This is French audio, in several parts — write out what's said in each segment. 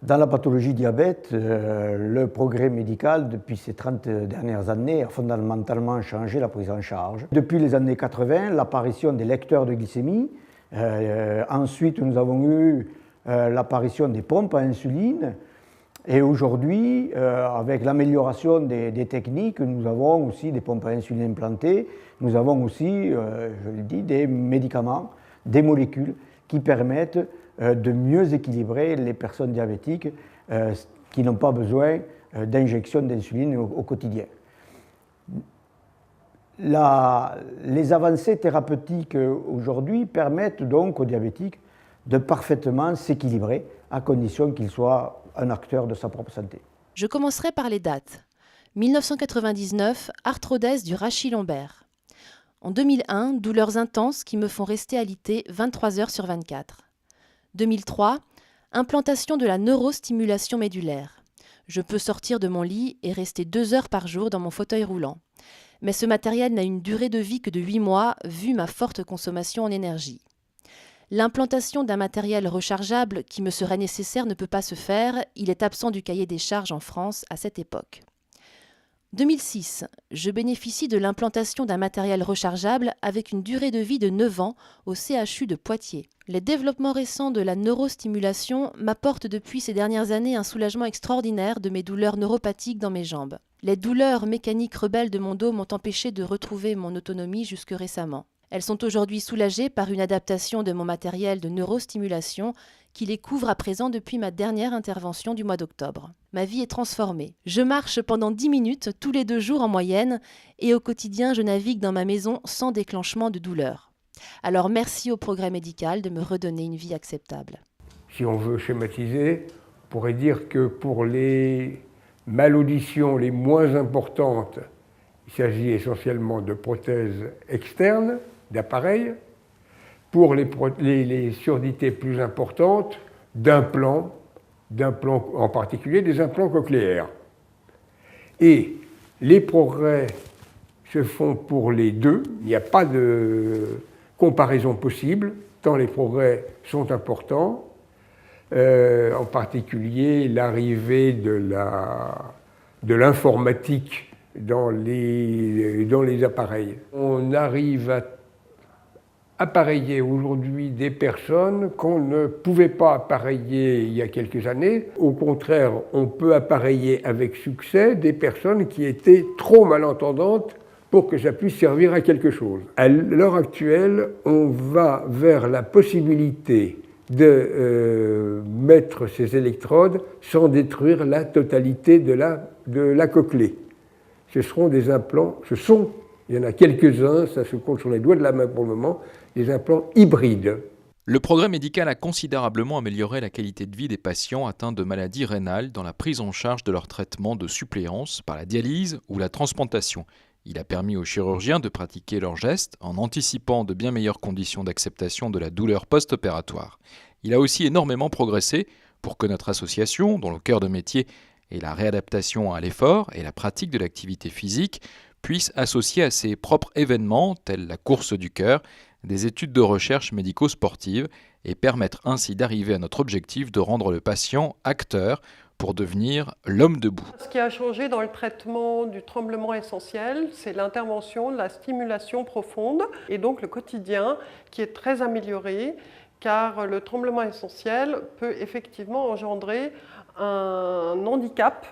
Dans la pathologie diabète, le progrès médical depuis ces 30 dernières années a fondamentalement changé la prise en charge. Depuis les années 80, l'apparition des lecteurs de glycémie. Ensuite, nous avons eu l'apparition des pompes à insuline. Et aujourd'hui, avec l'amélioration des techniques, nous avons aussi des pompes à insuline implantées. Nous avons aussi, je le dis, des médicaments, des molécules qui permettent de mieux équilibrer les personnes diabétiques qui n'ont pas besoin d'injection d'insuline au quotidien. Les avancées thérapeutiques aujourd'hui permettent donc aux diabétiques de parfaitement s'équilibrer à condition qu'ils soient un acteur de sa propre santé. Je commencerai par les dates. 1999, arthrodèse du rachis lombaire. En 2001, douleurs intenses qui me font rester alitée 23 heures sur 24. 2003, implantation de la neurostimulation médulaire. Je peux sortir de mon lit et rester 2 heures par jour dans mon fauteuil roulant. Mais ce matériel n'a une durée de vie que de 8 mois, vu ma forte consommation en énergie. L'implantation d'un matériel rechargeable qui me serait nécessaire ne peut pas se faire, il est absent du cahier des charges en France à cette époque. 2006, je bénéficie de l'implantation d'un matériel rechargeable avec une durée de vie de 9 ans au CHU de Poitiers. Les développements récents de la neurostimulation m'apportent depuis ces dernières années un soulagement extraordinaire de mes douleurs neuropathiques dans mes jambes. Les douleurs mécaniques rebelles de mon dos m'ont empêché de retrouver mon autonomie jusque récemment. Elles sont aujourd'hui soulagées par une adaptation de mon matériel de neurostimulation qui les couvre à présent depuis ma dernière intervention du mois d'octobre. Ma vie est transformée. Je marche pendant 10 minutes tous les 2 jours en moyenne et au quotidien je navigue dans ma maison sans déclenchement de douleur. Alors merci au progrès médical de me redonner une vie acceptable. Si on veut schématiser, on pourrait dire que pour les malauditions les moins importantes, il s'agit essentiellement de prothèses externes, d'appareils. Pour les surdités plus importantes, d'implants en particulier des implants cochléaires. Et les progrès se font pour les deux, il n'y a pas de comparaison possible, tant les progrès sont importants, en particulier l'arrivée de l'informatique dans les appareils. On arrive à appareiller aujourd'hui des personnes qu'on ne pouvait pas appareiller il y a quelques années. Au contraire, on peut appareiller avec succès des personnes qui étaient trop malentendantes pour que ça puisse servir à quelque chose. À l'heure actuelle, on va vers la possibilité de mettre ces électrodes sans détruire la totalité de la cochlée. Ce seront des implants, il y en a quelques-uns, ça se compte sur les doigts de la main pour le moment, des implants hybrides. Le progrès médical a considérablement amélioré la qualité de vie des patients atteints de maladies rénales dans la prise en charge de leur traitement de suppléance par la dialyse ou la transplantation. Il a permis aux chirurgiens de pratiquer leurs gestes en anticipant de bien meilleures conditions d'acceptation de la douleur post-opératoire. Il a aussi énormément progressé pour que notre association, dont le cœur de métier est la réadaptation à l'effort et la pratique de l'activité physique, puisse associer à ses propres événements, tels la course du cœur, des études de recherche médico-sportives et permettre ainsi d'arriver à notre objectif de rendre le patient acteur pour devenir l'homme debout. Ce qui a changé dans le traitement du tremblement essentiel, c'est l'intervention de la stimulation profonde et donc le quotidien qui est très amélioré car le tremblement essentiel peut effectivement engendrer un handicap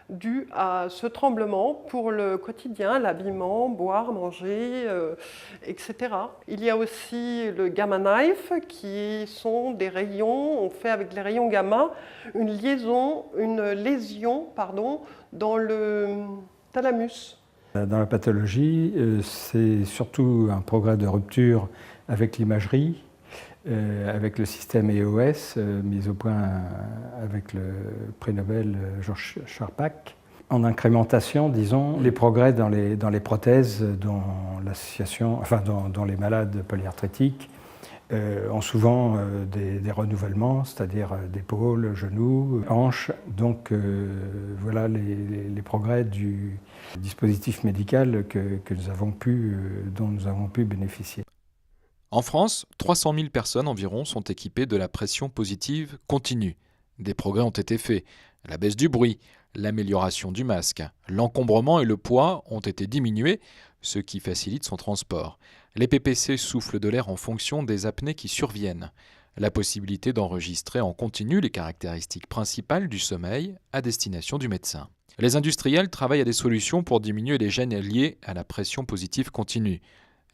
dû à ce tremblement pour le quotidien, l'habillement, boire, manger, etc. Il y a aussi le gamma knife qui sont des rayons, on fait avec les rayons gamma une lésion dans le thalamus. Dans la pathologie, c'est surtout un progrès de rupture avec l'imagerie, avec le système EOS mis au point avec le prix Nobel Georges Charpak. En incrémentation, disons, les progrès dans les prothèses dont dont les malades polyarthritiques ont souvent des renouvellements, c'est-à-dire d'épaule, genoux, hanches. Donc voilà les progrès du dispositif médical dont nous avons pu bénéficier. En France, 300 000 personnes environ sont équipées de la pression positive continue. Des progrès ont été faits. La baisse du bruit, l'amélioration du masque, l'encombrement et le poids ont été diminués, ce qui facilite son transport. Les PPC soufflent de l'air en fonction des apnées qui surviennent. La possibilité d'enregistrer en continu les caractéristiques principales du sommeil à destination du médecin. Les industriels travaillent à des solutions pour diminuer les gênes liés à la pression positive continue.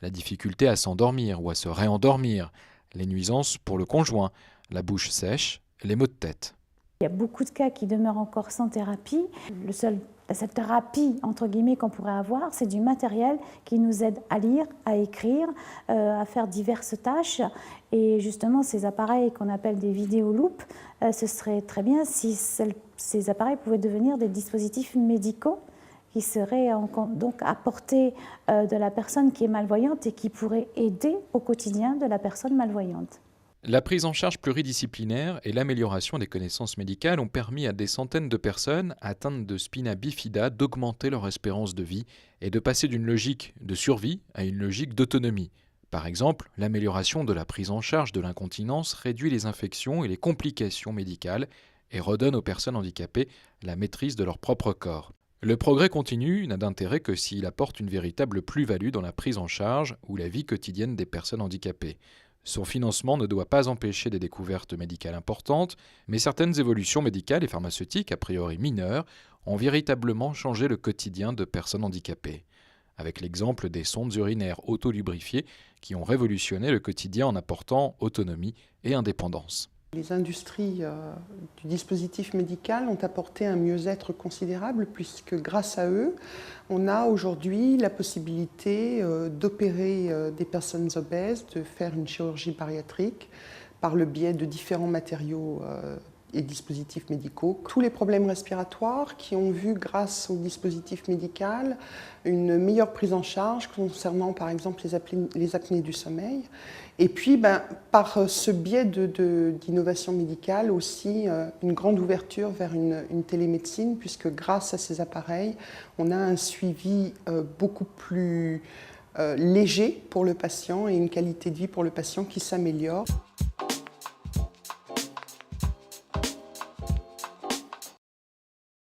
La difficulté à s'endormir ou à se réendormir, les nuisances pour le conjoint, la bouche sèche, les maux de tête. Il y a beaucoup de cas qui demeurent encore sans thérapie. La seule thérapie, entre guillemets, qu'on pourrait avoir, c'est du matériel qui nous aide à lire, à écrire, à faire diverses tâches. Et justement, ces appareils qu'on appelle des vidéoloupes, ce serait très bien si ces appareils pouvaient devenir des dispositifs médicaux qui seraient donc à portée de la personne qui est malvoyante et qui pourraient aider au quotidien de la personne malvoyante. La prise en charge pluridisciplinaire et l'amélioration des connaissances médicales ont permis à des centaines de personnes atteintes de spina bifida d'augmenter leur espérance de vie et de passer d'une logique de survie à une logique d'autonomie. Par exemple, l'amélioration de la prise en charge de l'incontinence réduit les infections et les complications médicales et redonne aux personnes handicapées la maîtrise de leur propre corps. Le progrès continu n'a d'intérêt que s'il apporte une véritable plus-value dans la prise en charge ou la vie quotidienne des personnes handicapées. Son financement ne doit pas empêcher des découvertes médicales importantes, mais certaines évolutions médicales et pharmaceutiques, a priori mineures, ont véritablement changé le quotidien de personnes handicapées. Avec l'exemple des sondes urinaires auto-lubrifiées qui ont révolutionné le quotidien en apportant autonomie et indépendance. Les industries du dispositif médical ont apporté un mieux-être considérable puisque grâce à eux, on a aujourd'hui la possibilité d'opérer des personnes obèses, de faire une chirurgie bariatrique par le biais de différents matériaux et dispositifs médicaux. Tous les problèmes respiratoires qui ont vu, grâce au dispositif médical, une meilleure prise en charge concernant par exemple les apnées du sommeil. Et puis, par ce biais d'innovation médicale aussi, une grande ouverture vers une télémédecine, puisque grâce à ces appareils, on a un suivi beaucoup plus léger pour le patient et une qualité de vie pour le patient qui s'améliore.